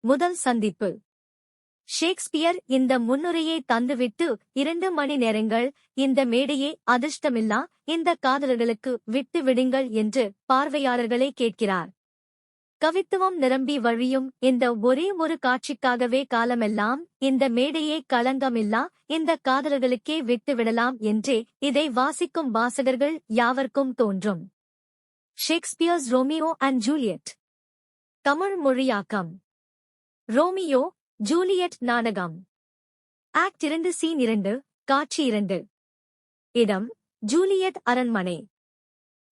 முதல் சந்திப்பு. ஷேக்ஸ்பியர் இந்த முன்னுரையை தந்துவிட்டு 2 மணி நேரங்கள் இந்த மேடையே அதிர்ஷ்டமில்லா இந்த காதலர்களுக்கு விட்டு விடுங்கள் என்று பார்வையாளர்களை கேட்கிறார். கவித்துவம் நிரம்பி வழியும் இந்த ஒரே ஒரு காட்சிக்காகவே காலமெல்லாம் இந்த மேடையே களங்கமில்லா இந்த காதலர்களுக்கே விட்டுவிடலாம் என்றே இதை வாசிக்கும் வாசகர்கள் யாவர்க்கும் தோன்றும். Shakespeare's Romeo and Juliet. Tamil மொழியாக்கம். ரோமியோ ஜூலியட் நாடகம். ஆக்ட் 2 சீன் 2 காட்சி 2. இடம் ஜூலியட் அரண்மனை.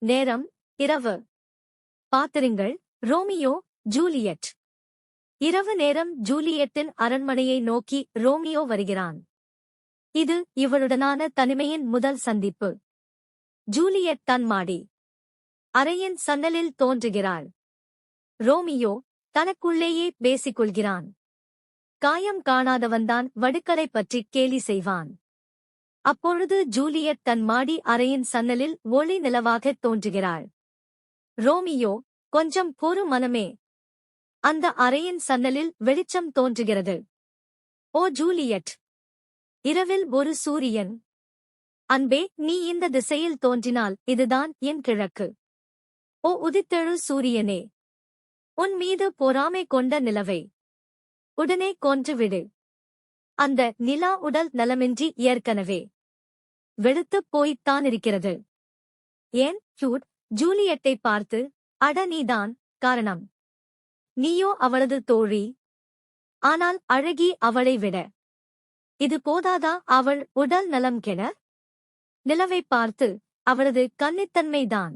நேரம் இரவு. பாத்திரங்கள் ரோமியோ ஜூலியட். இரவு நேரம் ஜூலியட்டின் அரண்மனையை நோக்கி ரோமியோ வருகிறான். இது இவளுடனான தனிமையின் முதல் சந்திப்பு. ஜூலியட் தன் மாடி அறையின் சன்னலில் தோன்றுகிறாள். ரோமியோ தனக்குள்ளேயே பேசிக்கொள்கிறான். காயம் காணாதவன்தான் வடுக்கரை பற்றி கேலி செய்வான். அப்பொழுது ஜூலியட் தன் மாடி அறையின் சன்னலில் ஒளி நிலவாகத் தோன்றுகிறாள். ரோமியோ, கொஞ்சம் பொறு மனமே. அந்த அறையின் சன்னலில் வெளிச்சம் தோன்றுகிறது. ஓ ஜூலியட், இரவில் ஒரு சூரியன். அன்பே, நீ இந்த திசையில் தோன்றினால் இதுதான் என் கிழக்கு. ஓ உதித்தெழு சூரியனே, உன் மீது பொறாமை கொண்ட நிலவை உடனே கொன்றுவிடு. அந்த நிலா உடல் நலமின்றி ஏற்கனவே வெளுத்துப் போய்த்தானிருக்கிறது. ஏன் கியூட்? ஜூலியட்டை பார்த்து, அட நீதான் காரணம். நீயோ அவளது தோழி. ஆனால் அழகி அவளை விட. இது போதாதா அவள் உடல் நலம் கெட? நிலவை பார்த்து, அவளது கன்னித்தன்மைதான்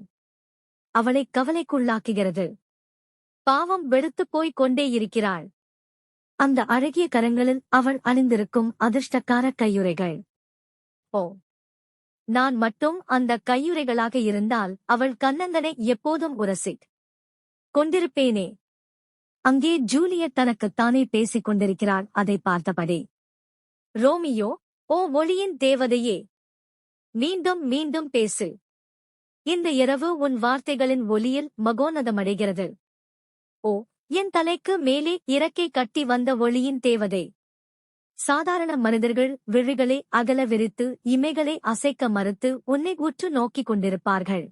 அவளை கவலைக்குள்ளாக்குகிறது. பாவம் வெளுத்துப் போய்க் கொண்டே இருக்கிறாள். அந்த அழகிய கரங்களில் அவள் அணிந்திருக்கும் அதிர்ஷ்டக்கார கையுறைகள். ஓ, நான் மட்டும் அந்த கையுறைகளாக இருந்தால் அவள் கன்னங்களை எப்போதும் உரசிக் கொண்டிருப்பேனே. அங்கே ஜூலியட் தனக்குத்தானே பேசிக் கொண்டிருக்கிறாள், அதை பார்த்தபடி. ரோமியோ, ஓ ஒளியின் தேவதையே, மீண்டும் மீண்டும் பேசு. இந்த இரவு உன் வார்த்தைகளின் ஒலியில் மகோனதமடைகிறது. ஓ, என் தலைக்கு மேலே இறக்கை கட்டி வந்த ஒளியின் தேவதை. சாதாரண மனிதர்கள் விழிகளை அகல விரித்து இமைகளை அசைக்க மறுத்து உன்னை உற்று நோக்கிக் கொண்டிருப்பார்கள்.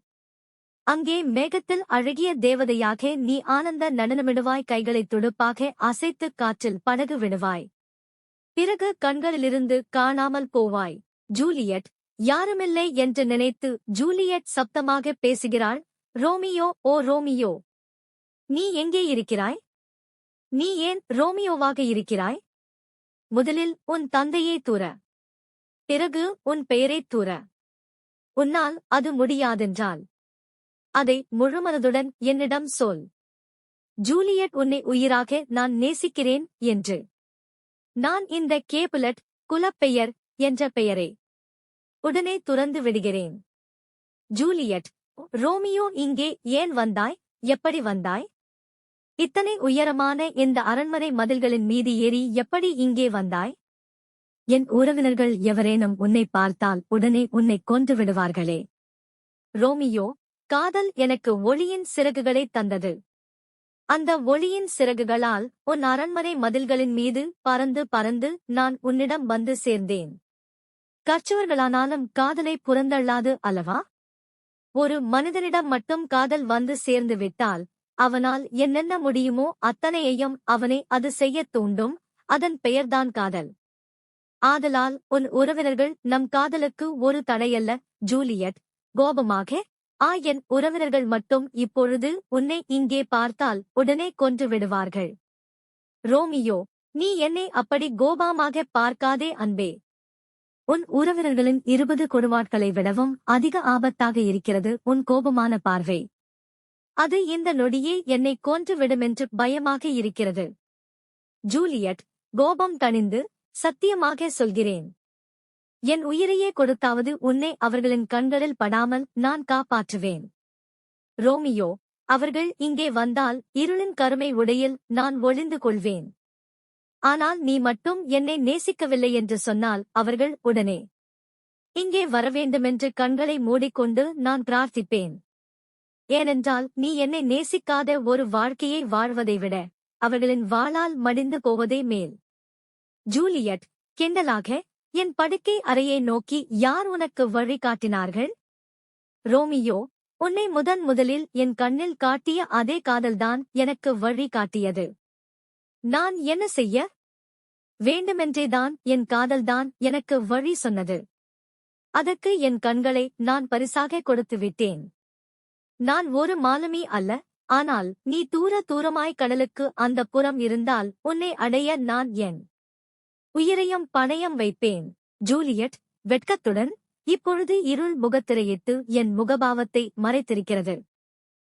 அங்கே மேகத்தில் அழகிய தேவதையாக நீ ஆனந்த நடனமிடுவாய். கைகளை துடுப்பாக அசைத்து காற்றில் படகு விடுவாய். பிறகு கண்களிலிருந்து காணாமல் போவாய். ஜூலியட், யாருமில்லை என்று நினைத்து ஜூலியட் சப்தமாக பேசுகிறாள். ரோமியோ, ஓ ரோமியோ, நீ எங்கே இருக்கிறாய்? நீ ஏன் ரோமியோவாக இருக்கிறாய்? முதலில் உன் தந்தையே தூர, பிறகு உன் பெயரைத் தூர. உன்னால் அது முடியாதென்றால் அதை முழுமனதுடன் என்னிடம் சொல். ஜூலியட், உன்னை உயிராக நான் நேசிக்கிறேன் என்று. நான் இந்த கேபுலட் குலப்பெயர் என்ற பெயரை உடனே துறந்து விடுகிறேன். ஜூலியட், ரோமியோ, இங்கே ஏன் வந்தாய்? எப்படி வந்தாய்? இத்தனை உயரமான இந்த அரண்மனை மதில்களின் மீது ஏறி எப்படி இங்கே வந்தாய்? என் உறவினர்கள் எவரேனும் உன்னை பார்த்தால் உடனே உன்னை கொன்று விடுவார்களே. ரோமியோ, காதல் எனக்கு ஒளியின் சிறகுகளைத் தந்தது. அந்த ஒளியின் சிறகுகளால் உன் அரண்மனை மதில்களின் மீது பறந்து பறந்து நான் உன்னிடம் வந்து சேர்ந்தேன். கற்றவர்களானாலும் காதலை புறந்தள்ளாது அல்லவா? ஒரு மனிதனிடம் மட்டும் காதல் வந்து சேர்ந்து விட்டால் அவனால் என்னென்ன முடியுமோ அத்தனையையும் அவனை அது செய்யத் தூண்டும். அதன் பெயர்தான் காதல். ஆதலால் உன் உறவினர்கள் நம் காதலுக்கு ஒரு தடையல்ல. ஜூலியட் கோபமாக, என் உறவினர்கள் மட்டும் இப்பொழுது உன்னை இங்கே பார்த்தால் உடனே கொன்று விடுவார்கள். ரோமியோ, நீ என்னை அப்படி கோபமாக பார்க்காதே அன்பே. உன் உறவினர்களின் 20 கொடுவாட்களை விடவும் அதிக ஆபத்தாக இருக்கிறது உன் கோபமான பார்வை. அது இந்த நொடியே என்னை கொன்று விடுமென்று பயமாக இருக்கிறது. ஜூலியட், கோபம் தணிந்து, சத்தியமாக சொல்கிறேன். என் உயிரையே கொடுத்தாவது உன்னை அவர்களின் கண்களில் படாமல் நான் காப்பாற்றுவேன். ரோமியோ, அவர்கள் இங்கே வந்தால் இருளின் கருமை உடையில் நான் ஒளிந்து கொள்வேன். ஆனால் நீ மட்டும் என்னை நேசிக்கவில்லை என்று சொன்னால் அவர்கள் உடனே இங்கே வரவேண்டுமென்று கண்களை மூடிக்கொண்டு நான் பிரார்த்திப்பேன். ஏனென்றால் நீ என்னை நேசிக்காத ஒரு வாழ்க்கையை வாழ்வதை விட அவர்களின் வாளால் மடிந்து போவதே மேல். ஜூலியட் கிண்டலாக, என் படுக்கை அறையை நோக்கி யார் உனக்கு வழி காட்டினார்கள்? ரோமியோ, உன்னை முதலில் என் கண்ணில் காட்டிய அதே காதல்தான் எனக்கு வழி காட்டியது. நான் என்ன செய்ய? வேண்டுமென்றேதான் என் காதல்தான் எனக்கு வழி சொன்னது. அதற்கு என் கண்களை நான் பரிசாக கொடுத்து விட்டேன். நான் ஒரு மாலுமி அல்ல, ஆனால் நீ தூரமாய் கடலுக்கு அந்த புறம் இருந்தால் உன்னை அடைய நான் என் உயிரையும் பணயம் வைப்பேன். ஜூலியட் வெட்கத்துடன், இப்பொழுது இருள் முகத்திரையிட்டு என் முகபாவத்தை மறைத்திருக்கிறது.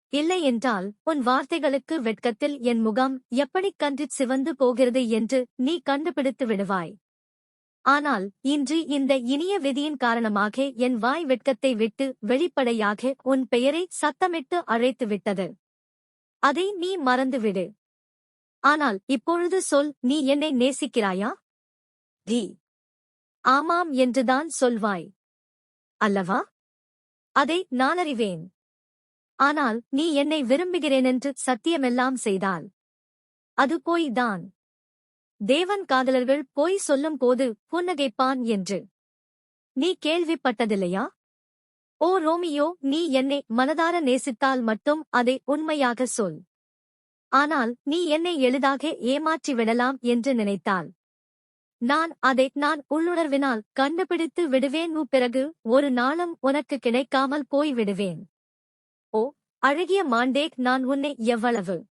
இல்லை என்றால் உன் வார்த்தைகளுக்கு வெட்கத்தில் என் முகம் எப்படிக் கன்றிச் சிவந்து போகிறது என்று நீ கண்டுபிடித்து விடுவாய். ஆனால் இன்று இந்த இனிய விதியின் காரணமாக என் வாய் வெட்கத்தை விட்டு வெளிப்படையாக உன் பெயரை சத்தமிட்டு அழைத்து விட்டது. அதை நீ மறந்துவிடு. ஆனால் இப்பொழுது சொல், நீ என்னை நேசிக்கிறாயா? டி ஆமாம் என்றுதான் சொல்வாய் அல்லவா? அதை நானறிவேன். ஆனால் நீ என்னை விரும்புகிறேனென்று சத்தியமெல்லாம் செய்தால் அது போய் தான். தேவன் காதலர்கள் போய் சொல்லும் போது புன்னகைப்பான் என்று நீ கேள்விப்பட்டதில்லையா? ஓ ரோமியோ, நீ என்னை மனதார நேசித்தால் மட்டும் அதை உண்மையாக சொல். ஆனால் நீ என்னை எளிதாக ஏமாற்றி விடலாம் என்று நினைத்தால் நான் உள்ளுணர்வினால் கண்டுபிடித்து விடுவேன். பிறகு ஒரு நாளும் உனக்கு கிடைக்காமல் போய் விடுவேன். ஓ அழகிய மாண்டேக், நான் உன்னை எவ்வளவு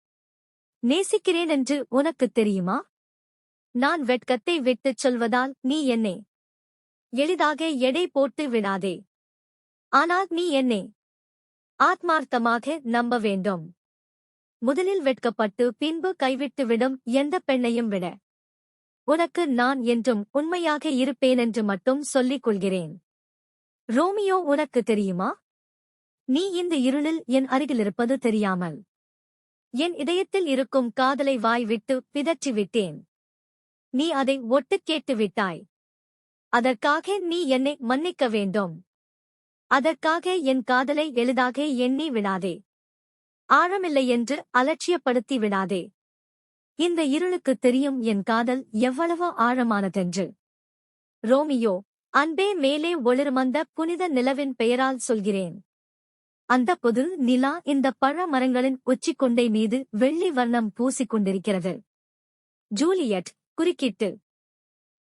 நேசிக்கிறேன் என்று உனக்குத் தெரியுமா? நான் வெட்கத்தை விட்டுச் சொல்வதால் நீ என்னை எளிதாக எடை போட்டு விடாதே. ஆனால் நீ என்னை ஆத்மார்த்தமாக நம்ப வேண்டும். முதலில் வெட்கப்பட்டு பின்பு கைவிட்டு விடும் எந்த பெண்ணையும் விட உனக்கு நான் என்றும் உண்மையாக இருப்பேனென்று மட்டும் சொல்லிக் கொள்கிறேன். ரோமியோ, உனக்கு தெரியுமா? நீ இந்த இருளில் என் அருகிலிருப்பது தெரியாமல் என் இதயத்தில் இருக்கும் காதலை வாய் விட்டு பிதற்றி விட்டேன். நீ அதை ஒட்டுக் கேட்டு விட்டாய். அதற்காக நீ என்னை மன்னிக்க வேண்டும். அதற்காக என் காதலை எளிதாக எண்ணி விடாதே. ஆழமில்லை என்று அலட்சியப்படுத்தி விடாதே. இந்த இருளுக்குத் தெரியும் என் காதல் எவ்வளவு ஆழமானதென்று. ரோமியோ, அன்பே, மேலே ஒளிருமந்த புனித நிலவின் பெயரால் சொல்கிறேன். அந்த புது நிலா இந்த பழ மரங்களின் உச்சிக்கொண்டை மீது வெள்ளி வர்ணம் பூசிக்கொண்டிருக்கிறது. ஜூலியட் குறுக்கிட்டு,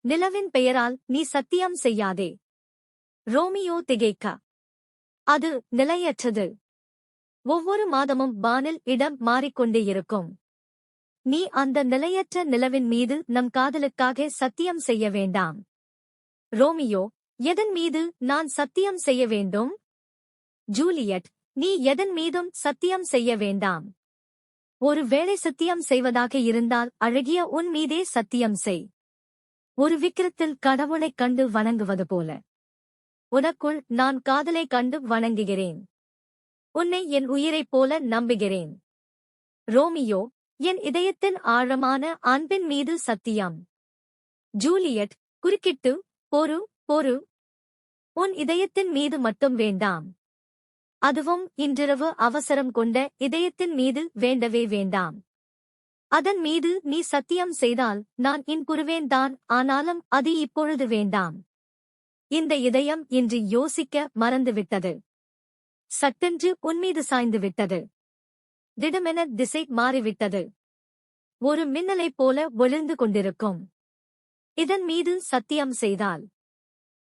நிலவின் பெயரால் நீ சத்தியம் செய்யாதே. ரோமியோ திகைக்க, அது நிலையற்றது. ஒவ்வொரு மாதமும் வானில் இடம் மாறிக்கொண்டே இருக்கும். நீ அந்த நிலையற்ற நிலவின் மீது நம் காதலுக்காக சத்தியம் செய்ய வேண்டாம். ரோமியோ, எதன் மீது நான் சத்தியம் செய்ய வேண்டும்? ஜூலியட், நீ எதன் மீதும் சத்தியம் செய்ய வேண்டாம். ஒரு வேளை சத்தியம் செய்வதாக இருந்தால் அழகிய உன் மீதே சத்தியம் செய். ஒரு விக்கிரத்தில் கடவுளைக் கண்டு வணங்குவது போல உனக்குள் நான் காதலை கண்டு வணங்குகிறேன். உன்னை என் உயிரைப் போல நம்புகிறேன். ரோமியோ, என் இதயத்தின் ஆழமான அன்பின் மீது சத்தியம். ஜூலியட் குறுக்கிட்டு, பொறு. உன் இதயத்தின் மீது மட்டும் வேண்டாம். அதுவும் இன்றிரவு அவசரம் கொண்ட இதயத்தின் மீது வேண்டவே வேண்டாம். அதன் மீது நீ சத்தியம் செய்தால் நான் இன்புறுவேன்தான், ஆனாலும் அது இப்பொழுது வேண்டாம். இந்த இதயம் இன்று யோசிக்க மறந்துவிட்டது. சட்டென்று உன்மீது சாய்ந்து விட்டது. திடமென திசை மாறிவிட்டது. ஒரு மின்னலைப் போல ஒளிர்ந்து கொண்டிருக்கும் இதன் மீது சத்தியம் செய்தால்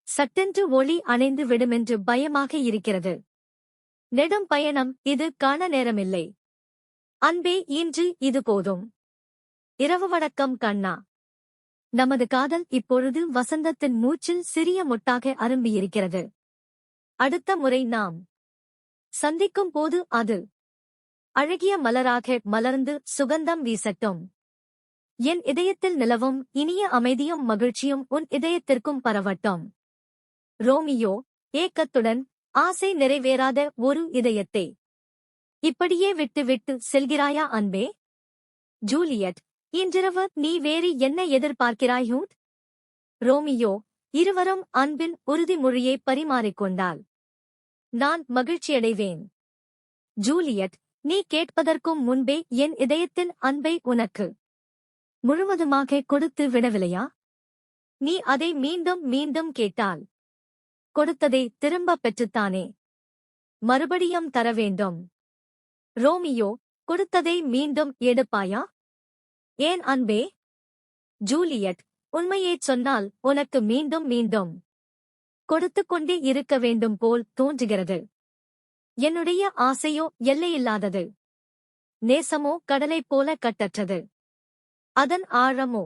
சட்டென்று ஒளி அணைந்து விடுமென்று பயமாக இருக்கிறது. நெடும் பயணம் இது, காண நேரமில்லை. அன்பே, இன்று இது போதும். இரவு வணக்கம் கண்ணா. நமது காதல் இப்பொழுது வசந்தத்தின் மூச்சில் சிறிய மொட்டாக அரும்பியிருக்கிறது. அடுத்த முறை நாம் சந்திக்கும் போது அது அழகிய மலராக மலர்ந்து சுகந்தம் வீசட்டும். என் இதயத்தில் நிலவும் இனிய அமைதியும் மகிழ்ச்சியும் உன் இதயத்திற்கும் பரவட்டும். ரோமியோ ஏக்கத்துடன், ஆசை நிறைவேறாத ஒரு இதயத்தை இப்படியே விட்டு செல்கிறாயா அன்பே? ஜூலியட், இன்றிரவு நீ வேறு என்ன எதிர்பார்க்கிறாய்? ரோமியோ, இருவரும் அன்பின் உறுதிமொழியை பரிமாறிக்கொண்டால் நான் மகிழ்ச்சியடைவேன். ஜூலியட், நீ கேட்பதற்கும் முன்பே என் இதயத்தின் அன்பை உனக்கு முழுவதுமாக கொடுத்து விடவில்லையா? நீ அதை மீண்டும் மீண்டும் கேட்டால் கொடுத்ததை திரும்பப் பெற்றுத்தானே மறுபடியும் தர வேண்டும். ரோமியோ, கொடுத்ததை மீண்டும் எடுப்பாயா? ஏன் அன்பே? ஜூலியட், உண்மையைச் சொன்னால் உனக்கு மீண்டும் மீண்டும் கொடுத்துக் கொண்டே இருக்க வேண்டும் போல் தோன்றுகிறது. என்னுடைய ஆசையோ எல்லையில்லாதது. நேசமோ கடலைப் போல கட்டற்றது. அதன் ஆழமோ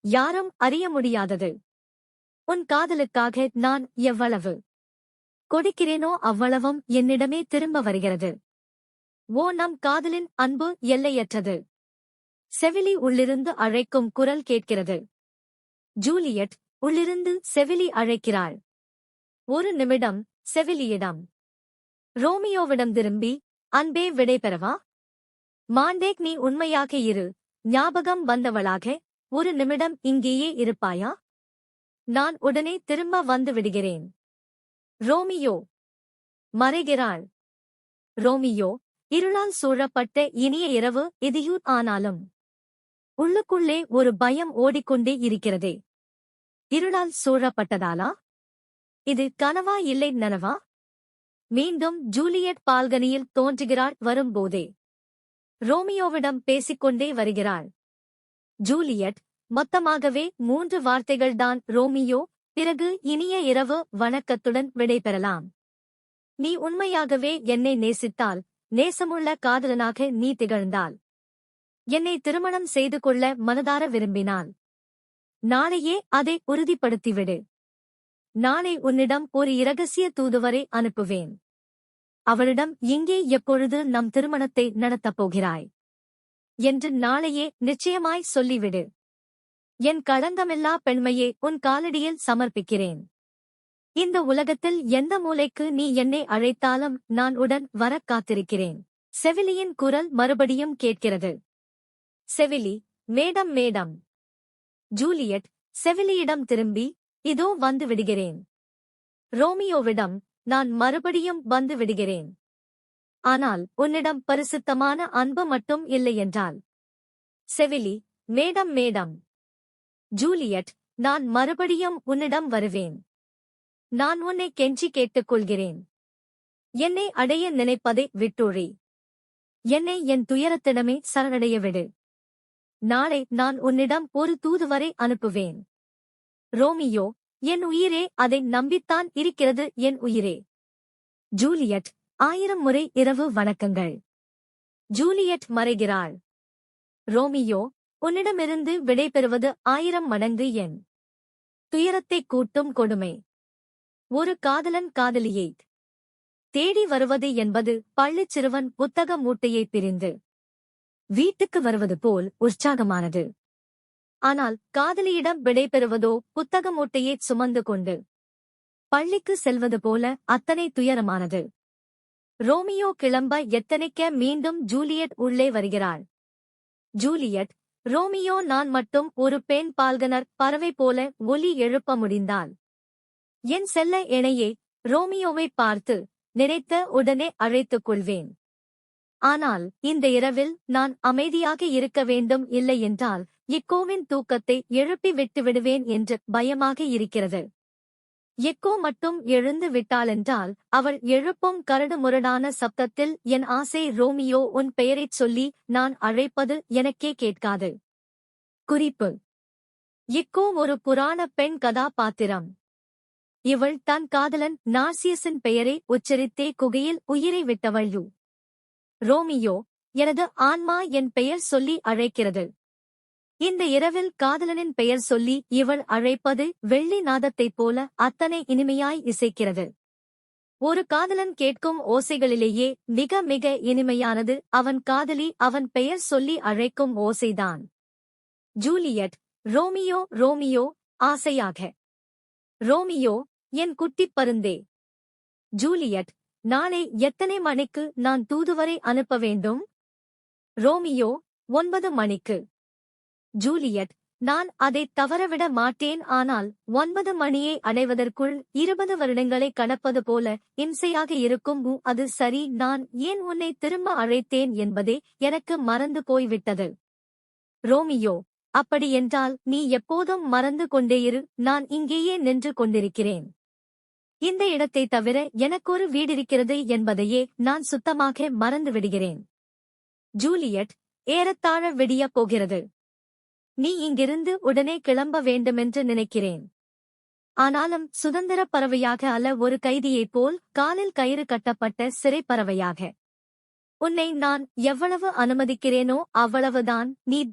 யாரும் அறிய முடியாதது. உன் காதலுக்காக நான் எவ்வளவு கொடுக்கிறேனோ அவ்வளவும் என்னிடமே திரும்ப வருகிறது. ஓ, நம் காதலின் அன்பு எல்லையற்றது. செவிலி உள்ளிருந்து அழைக்கும் குரல் கேட்கிறது. ஜூலியட் உள்ளிருந்து செவிலி அழைக்கிறாள். ஒரு நிமிடம் செவிலியிடம். ரோமியோவிடம் திரும்பி, அன்பே, விடைபெறவா? மாண்டேக், நீ உண்மையாக இரு. ஞாபகம் வந்தவளாக ஒரு நிமிடம் இங்கேயே இருப்பாயா? நான் உடனே திரும்ப வந்து விடுகிறேன். ரோமியோ. மறைகிறாள். ரோமியோ, இருளால் சூழப்பட்ட இனிய இரவு இதியூர் ஆனாலும் உள்ளுக்குள்ளே ஒரு பயம் ஓடிக்கொண்டே இருக்கிறதே. இருளால் சூழப்பட்டதாலா? இது கனவா இல்லை நனவா? மீண்டும் ஜூலியட் பால்கனியில் தோன்றுகிறாள். வரும்போதே ரோமியோவிடம் பேசிக்கொண்டே வருகிறாள். ஜூலியட், மொத்தமாகவே 3 வார்த்தைகள்தான். ரோமியோ, பிறகு இனிய இரவு வணக்கத்துடன் விடைபெறலாம். நீ உண்மையாகவே என்னை நேசித்தால், நேசமுள்ள காதலனாக நீ திகழ்ந்தால், என்னை திருமணம் செய்து கொள்ள மனதார விரும்பினாள், நாளையே அதை உறுதிப்படுத்திவிடு. நாளை உன்னிடம் ஒரு இரகசிய தூதுவரை அனுப்புவேன். அவளிடம் இங்கே எப்பொழுது நம் திருமணத்தை நடத்தப் போகிறாய் என்று நாளையே நிச்சயமாய் சொல்லிவிடு. என் களங்கமில்லா பெண்மையை உன் காலடியில் சமர்ப்பிக்கிறேன். இந்த உலகத்தில் எந்த மூலைக்கு நீ என்னை அழைத்தாலும் நான் உடன் வரக் காத்திருக்கிறேன். செவிலியின் குரல் மறுபடியும் கேட்கிறது. செவிலி, மேடம் மேடம். ஜூலியட் செவிலியிடம் திரும்பி, இதோ வந்து விடுகிறேன். ரோமியோவிடம், நான் மறுபடியும் வந்து விடுகிறேன். ஆனால் உன்னிடம் பரிசுத்தமான அன்பு மட்டும் இல்லையென்றால்? செவிலி, மேடம் மேடம். ஜூலியட், நான் மறுபடியும் உன்னிடம் வருவேன். நான் உன்னை கெஞ்சி கேட்டுக்கொள்கிறேன். என்னை அடைய நினைப்பதை விட்டொழி. என்னை என் துயரத்திடமே சரணடைய விடு. நாளை நான் உன்னிடம் ஒரு தூதுவரை அனுப்புவேன். ரோமியோ, என் உயிரே, அதை நம்பித்தான் இருக்கிறது என் உயிரே. ஜூலியட், 1000 முறை இரவு வணக்கங்கள். ஜூலியட் மறைகிறாள். ரோமியோ, உன்னிடமிருந்து விடைபெறுவது 1000 மடங்கு என் துயரத்தைக் கூட்டும் கொடுமை. ஒரு காதலன் காதலியை தேடி வருவது என்பது பள்ளிச் சிறுவன் புத்தக மூட்டையை பிரிந்து வீட்டுக்கு வருவது போல் உற்சாகமானது. ஆனால் காதலியிடம் விடைபெறுவதோ புத்தக மூட்டையை சுமந்து கொண்டு பள்ளிக்கு செல்வது போல அத்தனை துயரமானது. ரோமியோ கிளம்ப எத்தனைக்க மீண்டும் ஜூலியட் உள்ளே வருகிறாள். ஜூலியட், ரோமியோ, நான் மட்டும் ஒரு பெண் பால்கனர் பறவை போல ஒலி எழுப்ப முடிந்தால் என் செல்ல இணையே ரோமியோவை பார்த்து நினைத்த உடனே அழைத்துக் கொள்வேன். ஆனால் இந்த இரவில் நான் அமைதியாக இருக்க வேண்டும், இல்லையென்றால் எக்கோவின் தூக்கத்தை எழுப்பி விட்டு விடுவேன் என்று பயமாக இருக்கிறது. எக்கோ மட்டும் எழுந்து விட்டாளென்றால் அவள் எழுப்பும் கரடு முரடான சப்தத்தில் என் ஆசை ரோமியோ, உன் பெயரைச் சொல்லி நான் அழைப்பது எனக்கே கேட்காது. குறிப்பு: எக்கோ ஒரு புராண பெண் கதாபாத்திரம். இவள் தன் காதலன் நார்சியஸின் பெயரை உச்சரித்தே குகையில் உயிரை விட்டவள். ரோமியோ, எனது ஆன்மா என் பெயர் சொல்லி அழைக்கிறது. இந்த இரவில் காதலனின் பெயர் சொல்லி இவள் அழைப்பது வெள்ளி நாதத்தைப் போல அத்தனை இனிமையாய் இசைக்கிறது. ஒரு காதலன் கேட்கும் ஓசைகளிலேயே மிக மிக இனிமையானது அவன் காதலி அவன் பெயர் சொல்லி அழைக்கும் ஓசைதான். ஜூலியட், ரோமியோ ரோமியோ, ஆசையாக. ரோமியோ, என் குட்டிப் பருந்தே. ஜூலியட், நாளை எத்தனை மணிக்கு நான் தூதுவரை அனுப்ப வேண்டும்? ரோமியோ, 9 மணிக்கு. ஜூலியட், நான் அதைத் தவறவிட மாட்டேன். ஆனால் 9 மணியை அடைவதற்குள் 20 வருடங்களை கடப்பது போல இம்சையாக இருக்கும். அது சரி, நான் ஏன் உன்னை திரும்ப அழைத்தேன் என்பதே எனக்கு மறந்து போய்விட்டது. ரோமியோ, அப்படியென்றால் நீ எப்போதும் மறந்து கொண்டேயிரு. நான் இங்கேயே நின்று கொண்டிருக்கிறேன். இந்த இடத்தைத் தவிர எனக்கொரு வீடிருக்கிறது என்பதையே நான் சுத்தமாக மறந்துவிடுகிறேன். ஜூலியட், ஏறத்தாழ விடியப் போகிறது. நீ இங்கிருந்து உடனே கிளம்ப வேண்டுமென்று நினைக்கிறேன். ஆனாலும் சுதந்திரப் பறவையாக அல்ல, ஒரு கைதியைப் போல் காலில் கயிறு கட்டப்பட்ட சிறைப்பறவையாக. உன்னை நான் எவ்வளவு அனுமதிக்கிறேனோ அவ்வளவுதான் நீ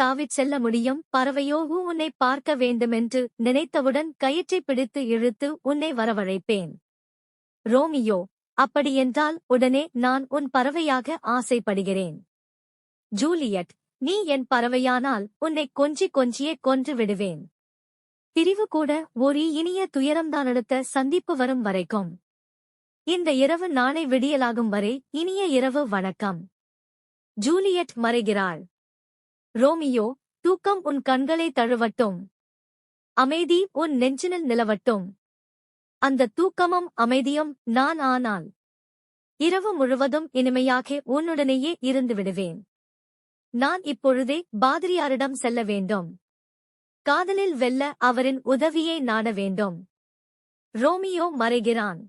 தாவிச் செல்ல முடியும். பறவையோ உன்னை பார்க்க வேண்டுமென்று நினைத்தவுடன் கயிற்றைப் பிடித்து இழுத்து உன்னை வரவழைப்பேன். ரோமியோ, அப்படியென்றால் உடனே நான் உன் பறவையாக ஆசைப்படுகிறேன். ஜூலியட், நீ என் பறவையானால் உன்னை கொஞ்சியே கொன்று விடுவேன். பிரிவு கூட ஒரு இனிய துயரம்தானடுத்த சந்திப்பு வரும் வரைக்கும். இந்த இரவு நாளை விடியலாகும் வரை இனிய இரவு, வணக்கம். ஜூலியட் மறைகிறாள். ரோமியோ, தூக்கம் உன் கண்களை தழுவட்டும். அமைதி உன் நெஞ்சினில் நிலவட்டும். அந்த தூக்கமும் அமைதியும் நான். ஆனால் இரவு முழுவதும் இனிமையாக உன்னுடனேயே இருந்து விடுவேன். நான் இப்பொழுதே பாதிரியாரிடம் செல்ல வேண்டும். காதலில் வெல்ல அவரின் உதவியை நாட வேண்டும். ரோமியோ மறைகிறான்.